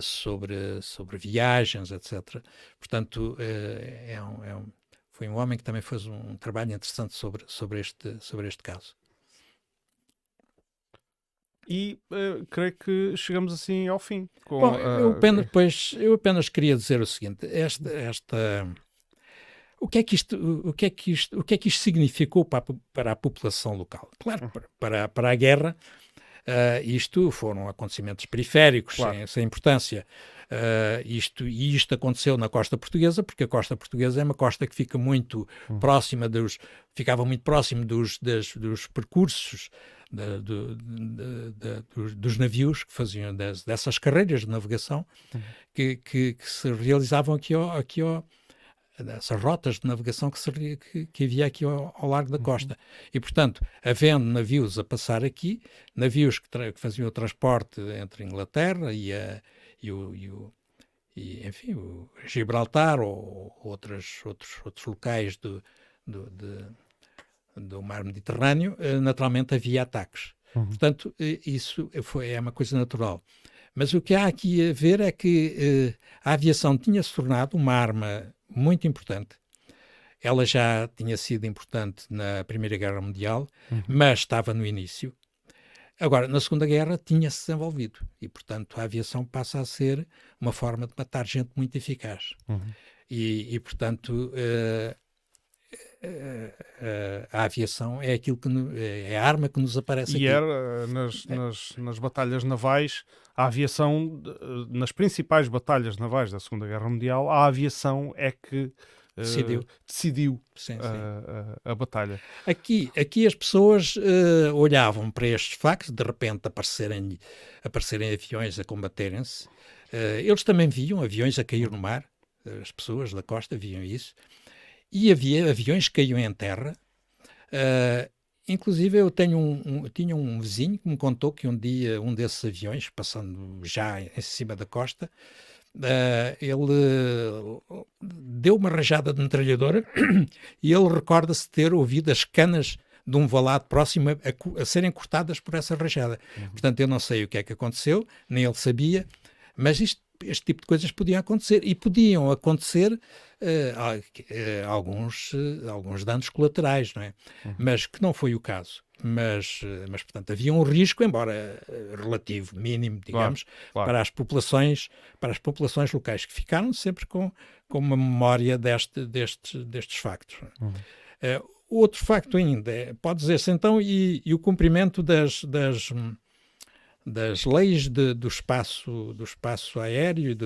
sobre viagens, etc. Portanto, foi um homem que também fez um trabalho interessante sobre este caso. E creio que chegamos assim ao fim. Bom, eu apenas queria dizer o seguinte: o que é que isto significou para a população local? Claro, para a guerra, isto foram acontecimentos periféricos, claro, sem importância. Isto aconteceu na costa portuguesa, porque a costa portuguesa é uma costa que fica muito próxima ficava muito próximo dos percursos dos navios que faziam dessas carreiras de navegação que se realizavam aqui dessas rotas de navegação que havia aqui ao largo da costa. E, portanto, havendo navios a passar aqui, navios que faziam o transporte entre a Inglaterra enfim, o Gibraltar ou outros locais do mar Mediterrâneo, naturalmente havia ataques. Portanto, isso é uma coisa natural. Mas o que há aqui a ver é que a aviação tinha-se tornado uma arma muito importante. Ela já tinha sido importante na Primeira Guerra Mundial, mas estava no início. Agora, na Segunda Guerra, tinha-se desenvolvido e, portanto, a aviação passa a ser uma forma de matar gente muito eficaz. E portanto, a aviação é aquilo é a arma que nos aparece aqui. E era nas batalhas navais, a aviação, nas principais batalhas navais da Segunda Guerra Mundial, a aviação é que decidiu Sim. a batalha. Aqui as pessoas olhavam para estes factos, de repente aparecerem aviões a combaterem-se. Eles também viam aviões a cair no mar, as pessoas da costa viam isso. E havia aviões que caíam em terra. Inclusive, eu tinha um vizinho que me contou que um dia um desses aviões, passando já em cima da costa, ele deu uma rajada de metralhadora e ele recorda-se ter ouvido as canas de um valado próximo a serem cortadas por essa rajada. Portanto, eu não sei o que é que aconteceu, nem ele sabia, mas este tipo de coisas podiam acontecer, e podiam acontecer alguns danos colaterais, não é? Mas que não foi o caso. Mas, portanto, havia um risco, embora relativo, mínimo, digamos, claro. para as populações locais, que ficaram sempre com uma memória destes factos. Outro facto ainda, pode dizer-se então, e o cumprimento das leis do espaço aéreo.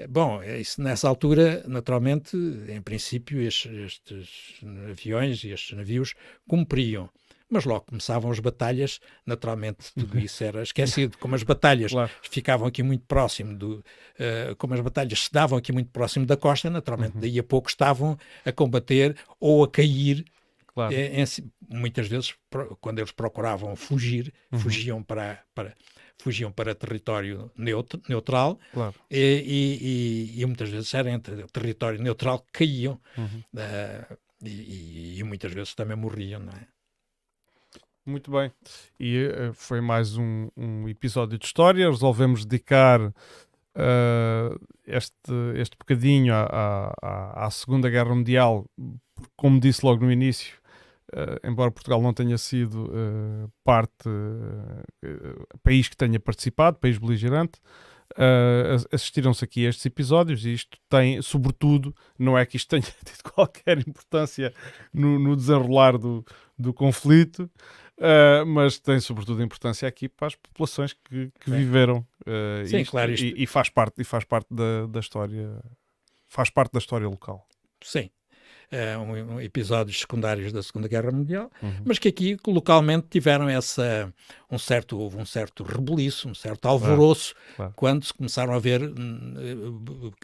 Bom, isso, nessa altura, naturalmente, em princípio, estes aviões e estes navios cumpriam. Mas logo começavam as batalhas, naturalmente tudo isso era esquecido. Como as batalhas ficavam aqui muito próximo como as batalhas se davam aqui muito próximo da costa, naturalmente daí a pouco estavam a combater ou a cair. Claro. Muitas vezes, quando eles procuravam fugir, fugiam para território neutral, Claro. E muitas vezes era entre território neutral que caíam, e muitas vezes também morriam, não é? Muito bem. E foi mais um episódio de história. Resolvemos dedicar este bocadinho à Segunda Guerra Mundial, como disse logo no início, embora Portugal não tenha sido país que tenha participado, país beligerante, assistiram-se aqui a estes episódios, e isto tem, sobretudo, não é que isto tenha tido qualquer importância no desenrolar do conflito, mas tem sobretudo importância aqui para as populações que viveram isto, claro, e faz parte da história, faz parte da história local. Sim. Episódios secundários da Segunda Guerra Mundial, mas que aqui localmente tiveram houve um certo rebuliço, um certo alvoroço, claro. Quando se começaram a ver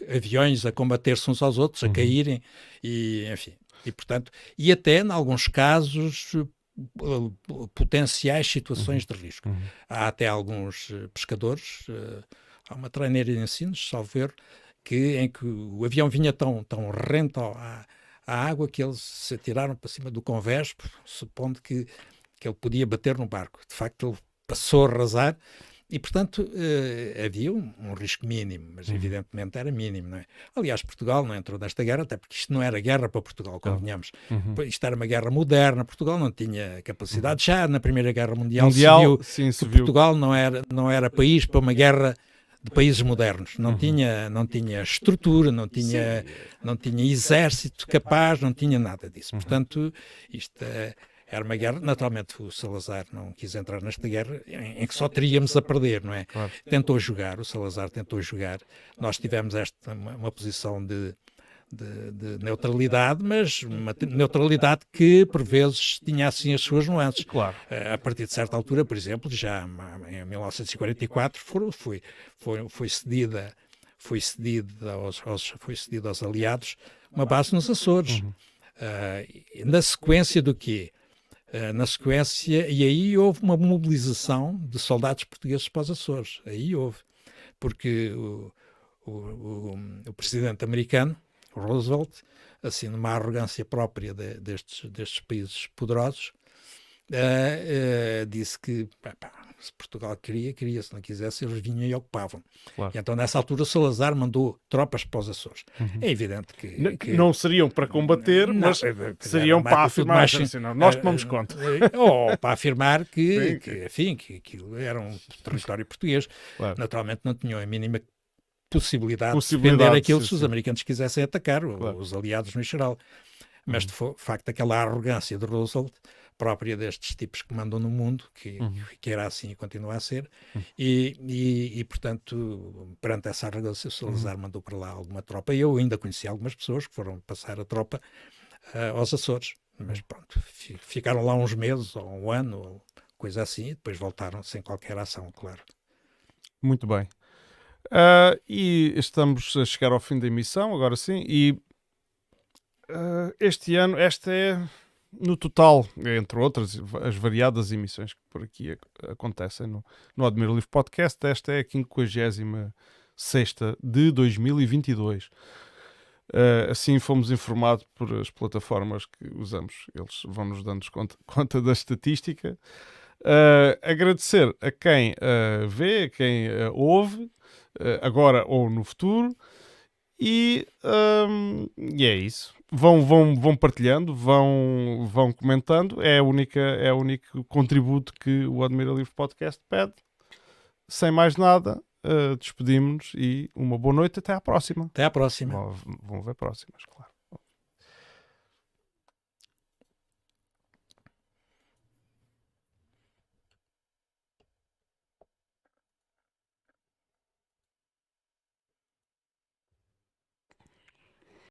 aviões a combater-se uns aos outros, a caírem, e enfim, e portanto, e até em alguns casos potenciais situações de risco. Há até alguns pescadores, há uma traineira de ensinos, salvo erro, em que o avião vinha tão rente à água que eles se atiraram para cima do convés, supondo que ele podia bater no barco. De facto, ele passou a arrasar e, portanto, havia um risco mínimo, mas evidentemente era mínimo, não é? Aliás, Portugal não entrou nesta guerra, até porque isto não era guerra para Portugal, convenhamos. Isto era uma guerra moderna, Portugal não tinha capacidade. Já na Primeira Guerra Mundial se viu que Portugal não era país para uma guerra de países modernos, não tinha estrutura, não tinha exército capaz, não tinha nada disso. Portanto, isto era uma guerra. Naturalmente, o Salazar não quis entrar nesta guerra em que só teríamos a perder, não é? Claro. O Salazar tentou jogar. Nós tivemos uma posição de neutralidade, mas uma neutralidade que por vezes tinha assim as suas nuances. Claro. A partir de certa altura, por exemplo, já em 1944 foi cedida foi cedido aos aliados, uma base nos Açores. Na sequência do quê? Na sequência, e aí houve uma mobilização de soldados portugueses para os Açores. Aí houve. Porque o presidente americano, Roosevelt, assim, numa arrogância própria destes países poderosos, disse que se Portugal queria, se não quisesse, eles vinham e ocupavam. Claro. E então, nessa altura, Salazar mandou tropas para os Açores. É evidente que não seriam para combater, mas seriam para afirmar nós tomamos conta. Ou para afirmar que aquilo era um território português. Claro. Naturalmente não tinham a mínima possibilidade de defender aquilo se os americanos quisessem atacar, os aliados no geral. Mas, de facto, aquela arrogância de Roosevelt, própria destes tipos que mandam no mundo, que era assim e continua a ser, e portanto, perante essa arrogância, Salazar mandou para lá alguma tropa. Eu ainda conheci algumas pessoas que foram passar a tropa aos Açores, mas pronto, ficaram lá uns meses, ou um ano, ou coisa assim, e depois voltaram sem qualquer ação, claro. Muito bem. E estamos a chegar ao fim da emissão, agora sim, e este ano, esta é, no total, entre outras, as variadas emissões que por aqui acontecem no Admiro Livre Podcast, esta é a 56ª de 2022. Assim fomos informados por as plataformas que usamos, eles vão-nos dando conta da estatística. Agradecer a quem vê, a quem ouve, agora ou no futuro, e é isso. Vão partilhando, vão comentando. É o único contributo que o Admira Livre Podcast pede. Sem mais nada, despedimos-nos e uma boa noite. Até à próxima. Até à próxima. Vão ver próximas, claro.